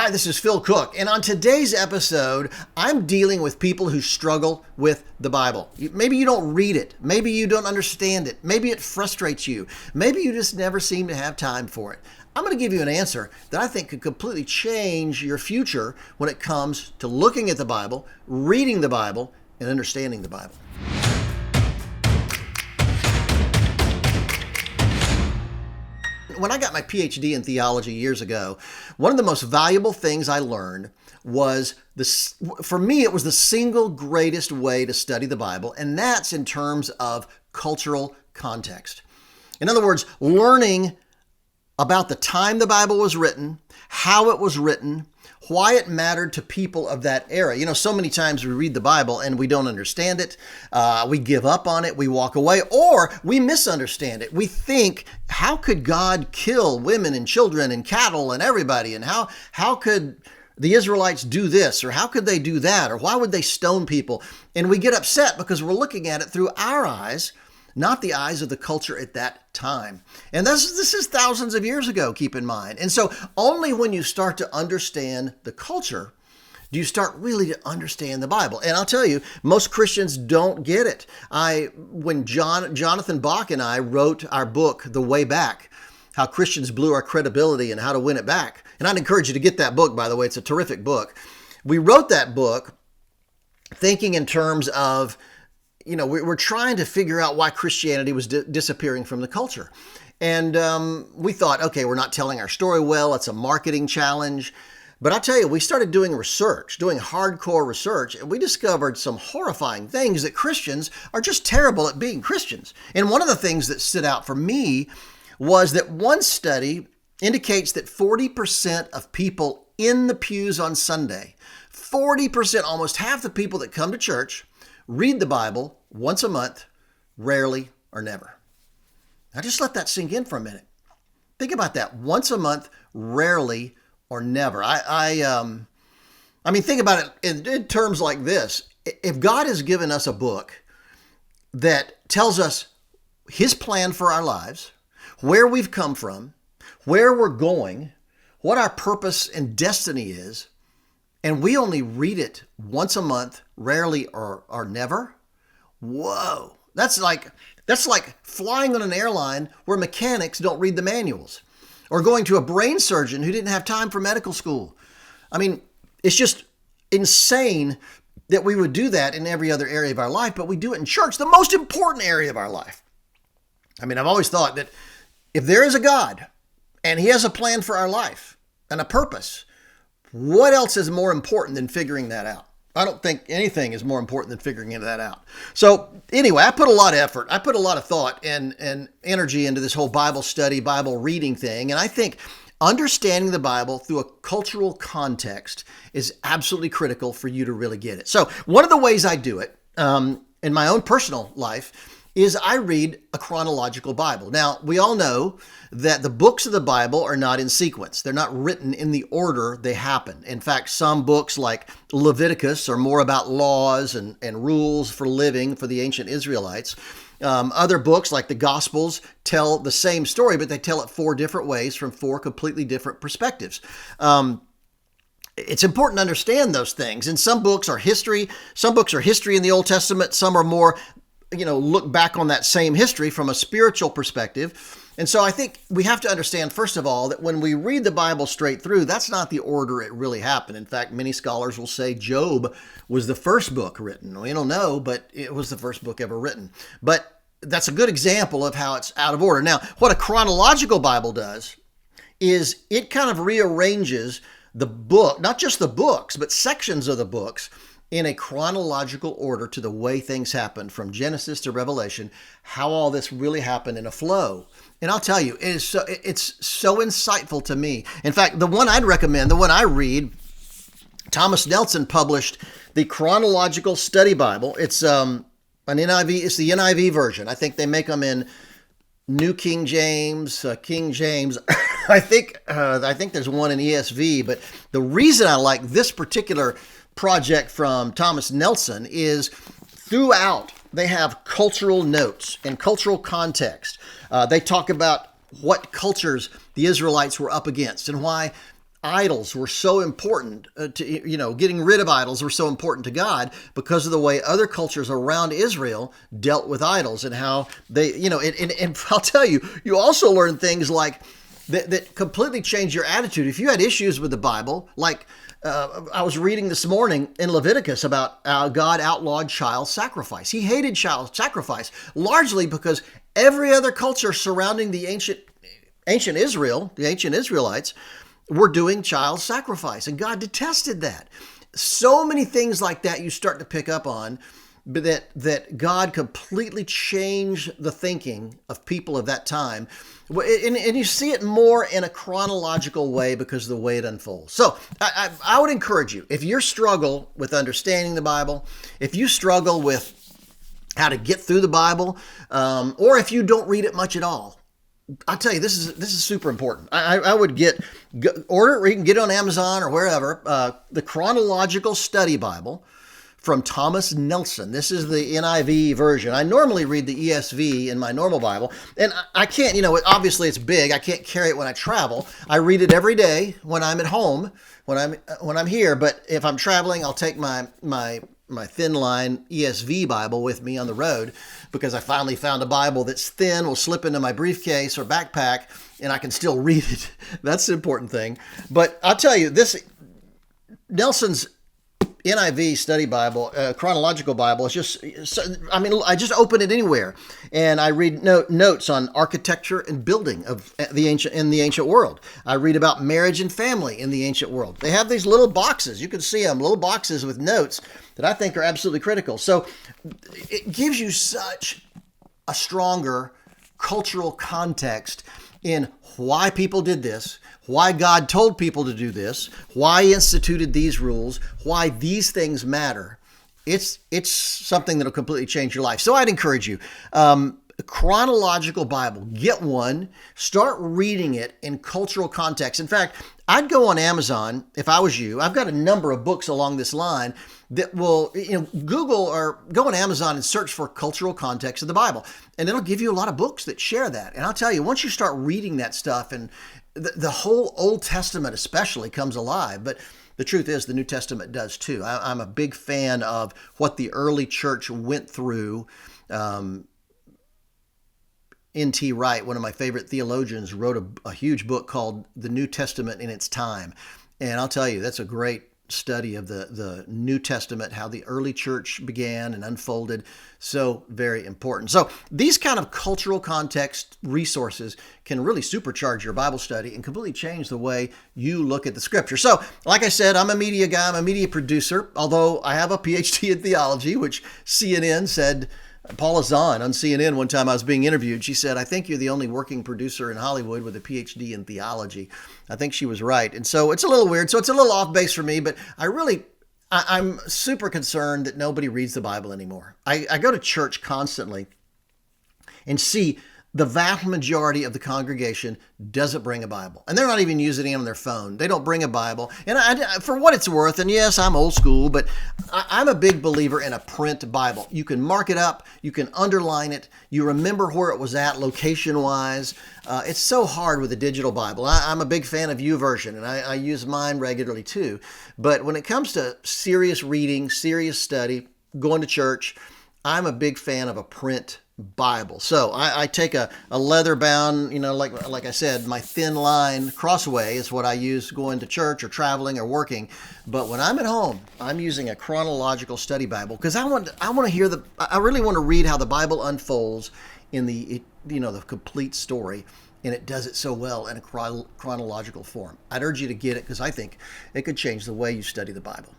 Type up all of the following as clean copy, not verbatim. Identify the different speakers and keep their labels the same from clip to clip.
Speaker 1: Hi, this is Phil Cooke, and on today's episode, I'm dealing with people who struggle with the Bible. Maybe you don't read it. Maybe you don't understand it. Maybe it frustrates you. Maybe you just never seem to have time for it. I'm going to give you an answer that I think could completely change your future when it comes to looking at the Bible, reading the Bible, and understanding the Bible. When I got my PhD in theology years ago, one of the most valuable things I learned was for me, it was the single greatest way to study the Bible, and that's in terms of cultural context. In other words, learning about the time the Bible was written, how it was written, why it mattered to people of that era. You know, so many times we read the Bible and we don't understand it. We give up on it. We walk away, or we misunderstand it. We think, how could God kill women and children and cattle and everybody? And how could the Israelites do this? Or how could they do that? Or why would they stone people? And we get upset because we're looking at it through our eyes, not the eyes of the culture at that time. And this is thousands of years ago, keep in mind. And so only when you start to understand the culture do you start really to understand the Bible. And I'll tell you, most Christians don't get it. When Jonathan Bach and I wrote our book, The Way Back, How Christians Blew Our Credibility and How to Win It Back. And I'd encourage you to get that book, by the way. It's a terrific book. We wrote that book thinking in terms of, we're trying to figure out why Christianity was disappearing from the culture. And we thought, okay, we're not telling our story well. It's a marketing challenge. But I'll tell you, we started doing research, doing hardcore research, and we discovered some horrifying things that Christians are just terrible at being Christians. And one of the things that stood out for me was that one study indicates that 40% of people in the pews on Sunday, 40%, almost half the people that come to church, read the Bible once a month, rarely or never. Now just let that sink in for a minute. Think about that. Once a month, rarely or never. I mean, think about it in terms like this. If God has given us a book that tells us His plan for our lives, where we've come from, where we're going, what our purpose and destiny is, and we only read it once a month, rarely or never. Whoa, that's like flying on an airline where mechanics don't read the manuals, or going to a brain surgeon who didn't have time for medical school. I mean, it's just insane that we would do that in every other area of our life, but we do it in church, the most important area of our life. I mean, I've always thought that if there is a God and He has a plan for our life and a purpose, what else is more important than figuring that out? I don't think anything is more important than figuring that out. So anyway, I put a lot of effort. I put a lot of thought and energy into this whole Bible study, Bible reading thing. And I think understanding the Bible through a cultural context is absolutely critical for you to really get it. So one of the ways I do it in my own personal life is I read a chronological Bible. Now, we all know that the books of the Bible are not in sequence. They're not written in the order they happen. In fact, some books like Leviticus are more about laws and rules for living for the ancient Israelites. Other books like the Gospels tell the same story, but they tell it 4 different ways from 4 completely different perspectives. It's important to understand those things. And some books are history. Some books are history in the Old Testament. Some are more look back on that same history from a spiritual perspective. And so I think we have to understand, first of all, that when we read the Bible straight through, that's not the order it really happened. In fact, many scholars will say Job was the first book written. We don't know, but it was the first book ever written. But that's a good example of how it's out of order. Now, what a chronological Bible does is it kind of rearranges the book, not just the books, but sections of the books in a chronological order to the way things happened from Genesis to Revelation, how all this really happened in a flow. And I'll tell you, it's so insightful to me. In fact, the one I'd recommend, the one I read, Thomas Nelson published the Chronological Study Bible. It's an NIV. It's the NIV version. I think they make them in New King James, King James. I think there's one in ESV. But the reason I like this particular project from Thomas Nelson is throughout they have cultural notes and cultural context. They talk about what cultures the Israelites were up against and why idols were so important getting rid of idols were so important to God because of the way other cultures around Israel dealt with idols and how they, and I'll tell you, you also learn things like that completely change your attitude. If you had issues with the Bible, like I was reading this morning in Leviticus about God outlawed child sacrifice. He hated child sacrifice, largely because every other culture surrounding the ancient Israel, the ancient Israelites, were doing child sacrifice, and God detested that. So many things like that you start to pick up on, but that God completely changed the thinking of people of that time. And you see it more in a chronological way because of the way it unfolds. So I would encourage you, if you struggle with understanding the Bible, if you struggle with how to get through the Bible, or if you don't read it much at all, I'll tell you, this is super important. I would order it, or you can get it on Amazon or wherever, the Chronological Study Bible from Thomas Nelson. This is the NIV version. I normally read the ESV in my normal Bible, and I can't, obviously it's big. I can't carry it when I travel. I read it every day when I'm at home, when I'm here. But if I'm traveling, I'll take my thin line ESV Bible with me on the road, because I finally found a Bible that's thin, will slip into my briefcase or backpack, and I can still read it. That's the important thing. But I'll tell you, this Nelson's NIV study Bible, chronological Bible, is just, I just open it anywhere and I read notes on architecture and building of the ancient world. I read about marriage and family in the ancient world. They have these little boxes. You can see them, little boxes with notes that I think are absolutely critical. So it gives you such a stronger cultural context in why people did this, why God told people to do this, why he instituted these rules, why these things matter. It's something that'll completely change your life. So I'd encourage you, Chronological Bible, get one, start reading it in cultural context. In fact, I'd go on Amazon if I was you. I've got a number of books along this line that will, Google or go on Amazon and search for cultural context of the Bible. And it'll give you a lot of books that share that. And I'll tell you, once you start reading that stuff, and the whole Old Testament especially comes alive, but the truth is the New Testament does too. I'm a big fan of what the early church went through. N.T. Wright, one of my favorite theologians, wrote a huge book called The New Testament in Its Time. And I'll tell you, that's a great study of the New Testament, how the early church began and unfolded. So very important. So these kind of cultural context resources can really supercharge your Bible study and completely change the way you look at the scripture. So like I said, I'm a media guy, I'm a media producer, although I have a PhD in theology, which CNN said. Paula Zahn on CNN, one time I was being interviewed, she said, "I think you're the only working producer in Hollywood with a PhD in theology." I think she was right. And so it's a little weird. So it's a little off base for me, but I'm super concerned that nobody reads the Bible anymore. I go to church constantly and see the vast majority of the congregation doesn't bring a Bible. And they're not even using it on their phone. They don't bring a Bible. And for what it's worth, and yes, I'm old school, but I'm a big believer in a print Bible. You can mark it up. You can underline it. You remember where it was at location-wise. It's so hard with a digital Bible. I'm a big fan of YouVersion, and I use mine regularly too. But when it comes to serious reading, serious study, going to church, I'm a big fan of a print Bible. So I take a leather bound, like I said, my thin line Crossway is what I use going to church or traveling or working. But when I'm at home, I'm using a Chronological Study Bible because I really want to read how the Bible unfolds in the complete story. And it does it so well in a chronological form. I'd urge you to get it because I think it could change the way you study the Bible.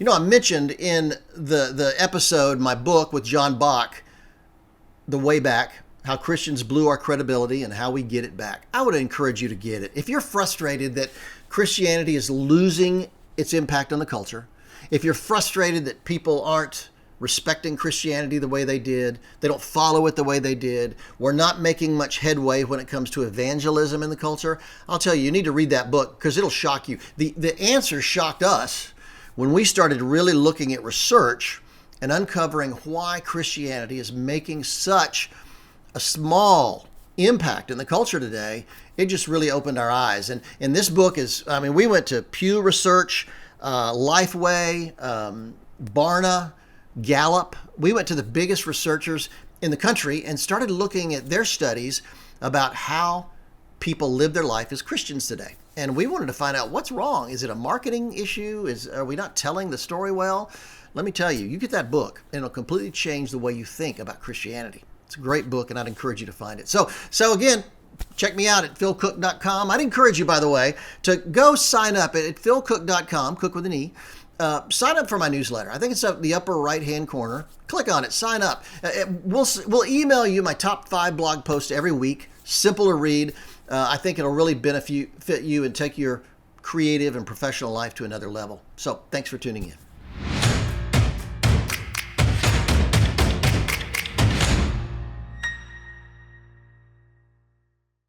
Speaker 1: I mentioned in the episode, my book with John Bach, The Way Back, how Christians blew our credibility and how we get it back. I would encourage you to get it. If you're frustrated that Christianity is losing its impact on the culture, if you're frustrated that people aren't respecting Christianity the way they did, they don't follow it the way they did, we're not making much headway when it comes to evangelism in the culture, I'll tell you, you need to read that book because it'll shock you. The answer shocked us when we started really looking at research and uncovering why Christianity is making such a small impact in the culture today, it just really opened our eyes. And this book is, I mean, we went to Pew Research, Lifeway, Barna, Gallup. We went to the biggest researchers in the country and started looking at their studies about how people live their life as Christians today. And we wanted to find out what's wrong. Is it a marketing issue? Are we not telling the story well? Let me tell you, you get that book and it'll completely change the way you think about Christianity. It's a great book and I'd encourage you to find it. So again, check me out at philcooke.com. I'd encourage you, by the way, to go sign up at philcooke.com, Cook with an E. Sign up for my newsletter. I think it's up the upper right-hand corner. Click on it, sign up. We'll email you my top 5 blog posts every week. Simple to read. I think it'll really benefit you and take your creative and professional life to another level. So thanks for tuning in.